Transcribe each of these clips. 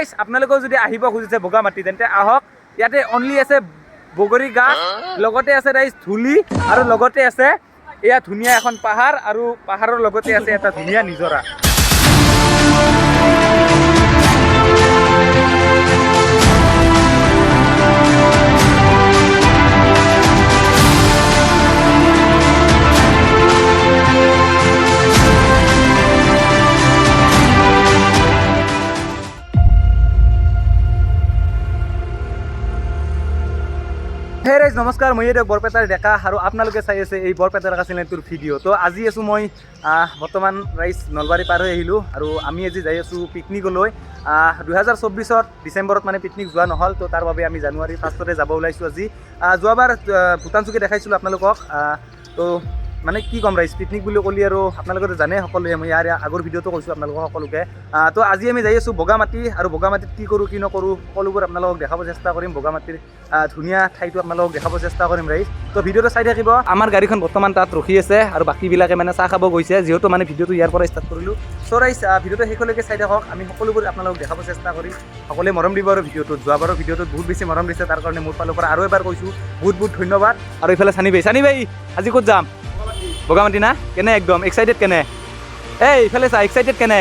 Guys আপোনালোকেও যদি আহিব খুজিছে বগামাটি তেন্তে আহক। ইয়াতে অনলি আছে বগৰী গাছ, লগতে আছে ৰাইজ ধূলি, আৰু লগতে আছে এয়া ধুনীয়া এখন পাহাৰ, আৰু পাহাৰৰ লগতে আছে এটা ধুনীয়া নিজৰা। হে ৰাইজ নমস্কাৰ, মই এতিয়া বৰপেটাৰ ডেকা আৰু আপোনালোকে চাই আছে এই বৰপেটাৰ ডেকা চেনেলটোৰ ভিডিঅ'। তো আজি আছোঁ মই বৰ্তমান ৰাইজ নলবাৰী পাৰ হৈ আহিলোঁ, আৰু আমি আজি যাই আছোঁ পিকনিকলৈ। 2024 ডিচেম্বৰত মানে পিকনিক যোৱা নহ'ল, তো তাৰ বাবে আমি জানুৱাৰী 1ষ্টতে যাব ওলাইছোঁ আজি। যোৱাবাৰ ভূটান চুকী দেখাইছিলোঁ আপোনালোকক। তো মানে কি ক'ম ৰাইজ, পিকনিক বুলি ক'লি আৰু আপোনালোকে জানে সকলোৱে, মই ইয়াৰ আগৰ ভিডিঅ'টো কৈছোঁ আপোনালোকক সকলোকে। তো আজি আমি যাই আছোঁ বগামাটি, আৰু বগামাটিত কি কৰোঁ কি নকৰোঁ সকলোবোৰ আপোনালোকক দেখাব চেষ্টা কৰিম। বগামাটিৰ ধুনীয়া ঠাইটো আপোনালোকক দেখাব চেষ্টা কৰিম ৰাইজ। তো ভিডিঅ'টো চাই থাকিব। আমাৰ গাড়ীখন বৰ্তমান তাত ৰখি আছে, আৰু বাকীবিলাকে মানে চাহ খাব গৈছে, যিহেতু মানে ভিডিঅ'টো ইয়াৰ পৰা ষ্টাৰ্ট কৰিলোঁ। চ' ৰাইজ ভিডিঅ'টো শেষলৈকে চাই থাকক, আমি সকলোবোৰ আপোনালোকক দেখাব চেষ্টা কৰিম। সকলোৱে মৰম দিব আৰু ভিডিঅ'টোত। যোৱাবাৰৰ ভিডিঅ'টোত বহুত বেছি মৰম দিছে, তাৰ কাৰণে মোৰ ফালৰ পৰা আৰু এবাৰ কৈছোঁ বহুত বহুত ধন্যবাদ। আৰু এইফালে চানি ভাই আজি ক'ত যাম? বগামাটি না? কেনে একদম এক্সাইটেড কেনে? এইফালে চা, এক্সাইটেড কেনে?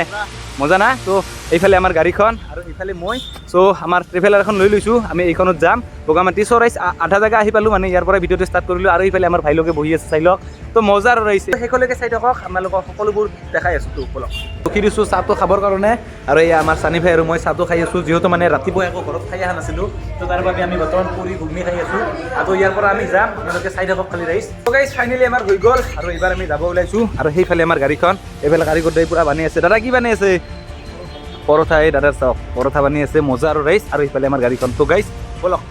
মজা না? তো এইফালে আমাৰ গাড়ীখন, আৰু এইফালে মই। চ' আমাৰ ট্ৰেভেলাৰখন লৈ লৈছোঁ, আমি এইখনত যাম বগামাটি। চ' ৰাইজ আধা জেগা আহি পালোঁ, মানে ইয়াৰ পৰা ভিডিঅ'টো ষ্টাৰ্ট কৰিলোঁ। আৰু এইফালে আমাৰ ভাইলোকে বহি আছে, চাই লওক। তো মজাৰ ৰহিছে, শেষলৈকে চাই থাকক, আপোনালোকক সকলোবোৰ দেখাই আছোঁ। তো বলক ৰখি দিছোঁ চাহটো খাবৰ কাৰণে, আৰু এই আমাৰ চানি ভাই আৰু মই চাহটো খাই আছোঁ, যিহেতু মানে ৰাতিপুৱা একো ঘৰত খাই অহা নাছিলোঁ। তো তাৰ বাবে আমি বৰ্তমান পুৰি ঘুগনি খাই আছোঁ। আৰু ইয়াৰ পৰা আমি যাম, আপোনালোকে চাই থাকক খালি ৰাইজ। তো গাইজ ফাইনেলি আমাৰ হৈ গ'ল, আৰু এইবাৰ আমি যাব ওলাইছোঁ। আৰু সেইফালে আমাৰ গাড়ীখন, এইফালে কাৰিকৰ দাই পূৰা বানি আছে। দাদা কি বানি আছে? পৰঠা। এই দাদাৰ চাওক পৰঠা বানি আছে, মজা আৰু ৰাইজ। আৰু এইফালে আমাৰ গাড়ীখন। তো গাইজ বলক।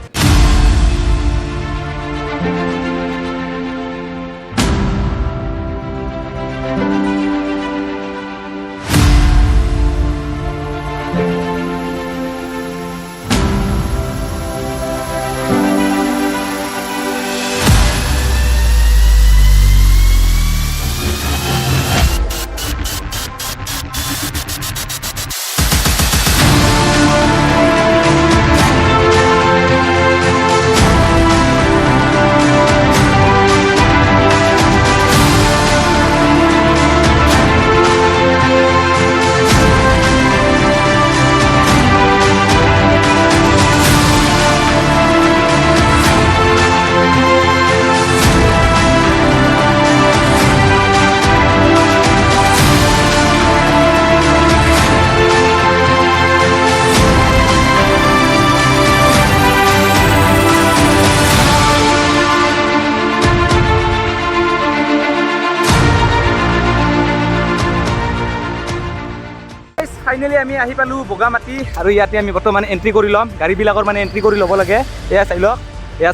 ফাইনেলি আমি আহি পালোঁ বগামাটি, আৰু ইয়াতে আমি বৰ্তমান এণ্ট্ৰি কৰি ল'ম। গাড়ীবিলাকৰ মানে এণ্ট্ৰি কৰি ল'ব লাগে। এয়া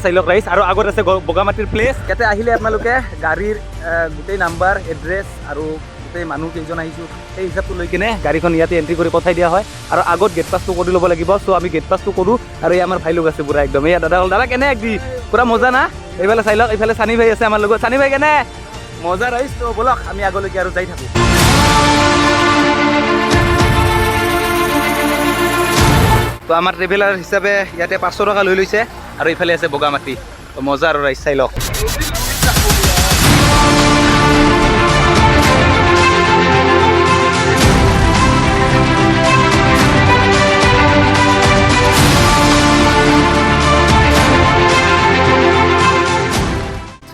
চাই লওক ৰাইজ। আৰু আগত আছে বগামাটিৰ প্লেচ। ইয়াতে আহিলে আপোনালোকে গাড়ীৰ গোটেই নাম্বাৰ, এড্ৰেছ, আৰু গোটেই মানুহ কেইজন আহিছোঁ সেই হিচাপটো লৈ কিনে গাড়ীখন ইয়াতে এণ্ট্ৰি কৰি পঠাই দিয়া হয়। আৰু আগত গেট পাছটো কৰি ল'ব লাগিব। চ' আমি গেট পাছটো কৰোঁ, আৰু এই আমাৰ ভাই লোক আছে পূৰা একদম। এয়া দাদা কেনে একদি পূৰা মজা না? এইফালে চাই লওক, এইফালে চানি ভাই আছে আমাৰ লগত। চানি ভাই কেনে? মজা ৰাইজ। তো বলক আমি আগলৈকে আৰু যাই থাকোঁ। তো আমাৰ ট্ৰেভেলাৰ হিচাপে ইয়াতে 500 টকা লৈ লৈছে, আৰু এইফালে আছে বগামাটি। তো মজা আৰু ৰাইজ, চাই লওক।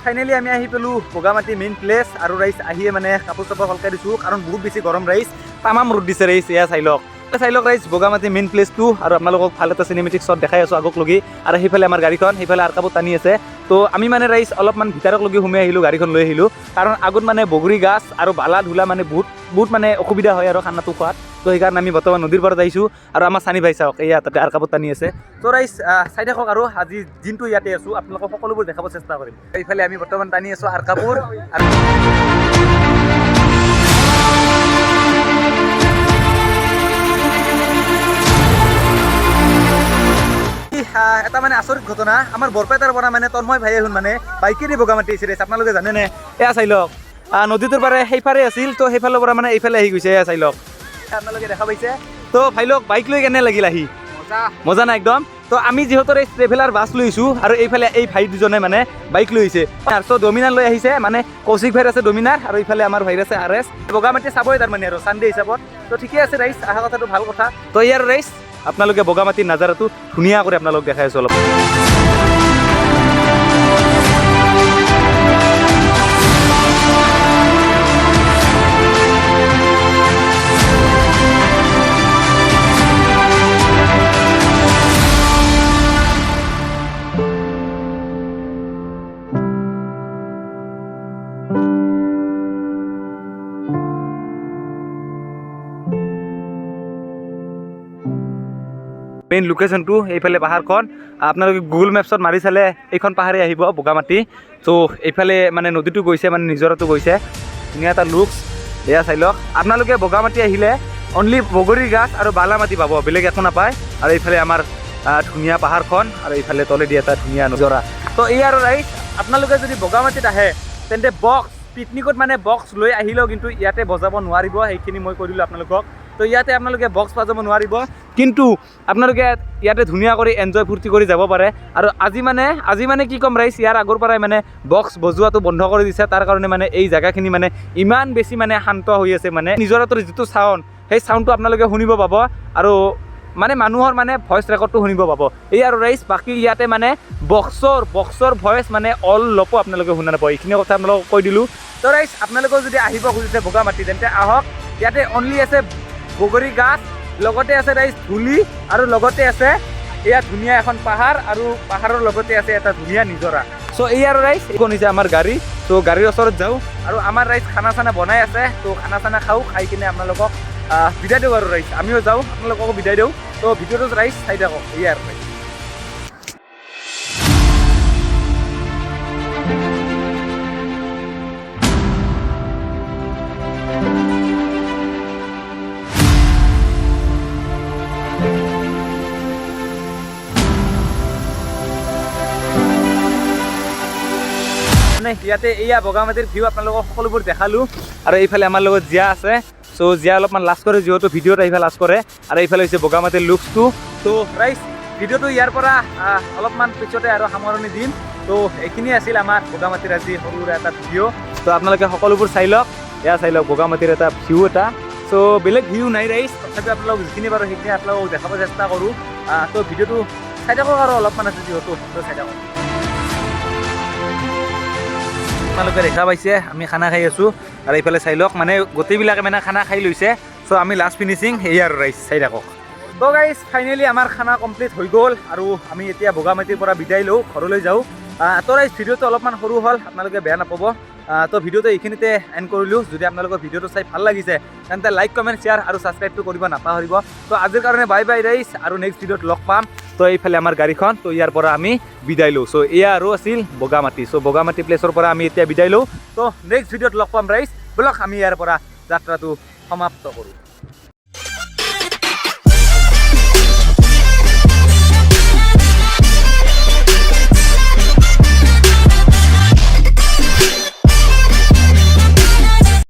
ফাইনেলি আমি আহি পালোঁ বগামাটি মেইন প্লেচ। আৰু ৰাইজ আহিয়ে মানে কাপোৰ চাপোৰ সলকাই দিছোঁ, কাৰণ বহুত বেছি গৰম ৰাইজ। তামাম ৰ'দ দিছে ৰাইজ। এয়া চাই লওক ৰাইজ বগামাটি মেইন প্লেচটো। আৰু আপোনালোকক ভাল এটা চিনেমেটিক শ্বট দেখাই আছোঁ আগক লগি। আৰু সেইফালে আমাৰ গাড়ীখন, সেইফালে আৰকাবত টানি আছে। তো আমি মানে ৰাইজ অলপমান ভিতৰক লগি সোমাই আহিলোঁ, গাড়ীখন লৈ আহিলোঁ, কাৰণ আগত মানে বগৰী গাছ আৰু বালা ধূলা মানে বহুত মানে অসুবিধা হয় আৰু খানাটো খোৱাত। তো সেইকাৰণে আমি বৰ্তমান নদীৰ পৰা যাইছোঁ। আৰু আমাৰ চানি ভাই চাওক, এয়া তাতে আৰকাবত টানি আছে। তো ৰাইজ চাই থাকক, আৰু আজি দিনটো ইয়াতে আছোঁ, আপোনালোকক সকলোবোৰ দেখাব চেষ্টা কৰিম। এইফালে আমি বৰ্তমান টানি আছোঁ আৰকাবুৰ। এটা মানে আচৰিত ঘটনা, আমাৰ বৰপেটাৰ পৰা মানে তন্ময় ভাই এখন মানে বাইকেৰে বগামাটি আহিছে। আপোনালোকে জানেনে? এয়া চাই লওক, নদীটোৰ পৰা সেইফালে আছিল, তো সেইফালৰ পৰা মানে এইফালে আহি গৈছে। এয়া চাই লওক, আপোনালোকে দেখা পাইছে। তো ভাইলোক বাইক লৈ কেনে লাগিল আহি মজা না একদম তো আমি যেহেতু এই ট্ৰেভেলাৰ বাছ লৈছোঁ আৰু এইফালে এই ভাই দুজনে মানে বাইক লৈ আহিছে তো ডমিনাৰ লৈ আহিছে মানে কৌশিক ভাইৰ আছে ডমিনাৰ আৰু এইফালে আমাৰ ভাইৰ আছে RS বগামাটি চাবই তাৰমানে আৰু চানডে হিচাপত তো ঠিকে আছে ৰাইজ অহা কথাটো ভাল কথা তো ইয়াৰ ৰাইজ আপোনালোকে বগামাটিৰ নাজাৰাটো ধুনীয়া কৰি আপোনালোক দেখাই আছোঁ অলপ মেইন লোকেশ্যনটো এইফালে পাহাৰখন আপোনালোকে গুগল মেপছত মাৰি চালে এইখন পাহাৰে আহিব বগামাটি ত' এইফালে মানে নদীটো গৈছে মানে নিজৰাটো গৈছে ধুনীয়া এটা লুকছ এয়া চাই লওক আপোনালোকে বগামাটি আহিলে অনলি বগৰীৰ গাছ আৰু বালামাটি পাব বেলেগ একো নাপায় আৰু এইফালে আমাৰ ধুনীয়া পাহাৰখন আৰু এইফালে তলেদি এটা ধুনীয়া নিজৰা তো এই আৰু ৰাইজ আপোনালোকে যদি বগামাটিত আহে তেন্তে বক্স পিকনিকত মানে বক্স লৈ আহিলেও কিন্তু ইয়াতে বজাব নোৱাৰিব সেইখিনি মই কৈ দিলোঁ আপোনালোকক তো ইয়াতে আপোনালোকে বক্স বজাব নোৱাৰিব কিন্তু আপোনালোকে ইয়াতে ধুনীয়া কৰি এনজয় ফূৰ্তি কৰি যাব পাৰে আৰু আজি মানে কি ক'ম ৰাইজ ইয়াৰ আগৰ পৰাই মানে বক্স বজোৱাটো বন্ধ কৰি দিছে তাৰ কাৰণে মানে এই জেগাখিনি মানে ইমান বেছি মানে শান্ত হৈ আছে মানে নিজৰাটোৰ যিটো চাউণ্ড সেই চাউণ্ডটো আপোনালোকে শুনিব পাব আৰু মানে মানুহৰ মানে ভইচ ৰেকৰ্ডটো শুনিব পাব এই আৰু ৰাইজ বাকী ইয়াতে মানে বক্সৰ ভইচ মানে অলপো আপোনালোকে শুনা নাপাব এইখিনি কথা আপোনালোকক কৈ দিলোঁ তো ৰাইজ আপোনালোকেও যদি আহিব খুজিছে বগামাটি তেন্তে আহক ইয়াতে অনলি আছে বগৰী গাছ লগতে আছে ৰাইজ ধূলি আৰু লগতে আছে এয়া ধুনীয়া এখন পাহাৰ আৰু পাহাৰৰ লগতে আছে এটা ধুনীয়া নিজৰা চ' এই আৰু ৰাইজ এইখন হৈছে আমাৰ গাড়ী ত' গাড়ীৰ ওচৰত যাওঁ আৰু আমাৰ ৰাইজ খানা চানা বনাই আছে ত' খানা চানা খাওঁ খাই কিনে আপোনালোকক বিদায় দিওঁ আৰু ৰাইজ আমিও যাওঁ আপোনালোককো বিদায় দিওঁ তো ভিডিঅ'টো ৰাইজ চাই থাকক এই আৰু ৰাইজ ইয়াতে এয়া বগামাটিৰ ভিউ আপোনালোকক সকলোবোৰ দেখালোঁ আৰু এইফালে আমাৰ লগত জিয়া আছে চ' জিয়া অলপমান লাজ কৰে যিহেতু ভিডিঅ'ত আহিফালে লাজ কৰে আৰু এইফালে হৈছে বগামাটিৰ লুকছটো তো ৰাইজ ভিডিঅ'টো ইয়াৰ পৰা অলপমান পিছতে আৰু সামৰণি দিম তো এইখিনি আছিল আমাৰ বগামাটিৰ আজি সৰু সুৰা এটা ভিডিঅ' তো আপোনালোকে সকলোবোৰ চাই লওক এয়া চাই লওক বগামাটিৰ এটা ভিউ এটা চ' বেলেগ ভিউ নাই ৰাইজ তথাপি আপোনালোক যিখিনি পাৰোঁ সেইখিনি আপোনালোকক দেখাব চেষ্টা কৰোঁ তো ভিডিঅ'টো চাই থাকক আৰু অলপমান আছে যিহেতু চাই থাকক আপোনালোকে দেখা পাইছে আমি খানা খাই আছোঁ আৰু এইফালে চাই লওক মানে গোটেইবিলাকে মানে খানা খাই লৈছে চ' আমি লাষ্ট ফিনিচিং সেয়ে আৰু ৰাইজ চাই থাকক তো গাইজ ফাইনেলি আমাৰ খানা কমপ্লিট হৈ গ'ল আৰু আমি এতিয়া বগামাটিৰ পৰা বিদায় লওঁ ঘৰলৈ যাওঁ তো ৰাইজ ভিডিঅ'টো অলপমান সৰু হ'ল আপোনালোকে বেয়া নাপাব তো ভিডিঅ'টো এইখিনিতে এণ্ড কৰিলোঁ যদি আপোনালোকৰ ভিডিঅ'টো চাই ভাল লাগিছে তেন্তে লাইক কমেণ্ট শ্বেয়াৰ আৰু ছাবস্ক্ৰাইবটো কৰিব নাপাহৰিব তো আজিৰ কাৰণে বাই বাই ৰাইজ আৰু নেক্সট ভিডিঅ'ত লগ পাম তো এইফালে আমাৰ গাড়ীখন তো ইয়াৰ পৰা আমি বিদায় লওঁ চ' এয়া আৰু আছিল বগামাটি চ' বগামাটি প্লেচৰ পৰা আমি এতিয়া বিদায় লওঁ তো নেক্সট ভিডিঅ'ত লগ পাম ৰাইজ ব'লক আমি ইয়াৰ পৰা যাত্ৰাটো সমাপ্ত কৰোঁ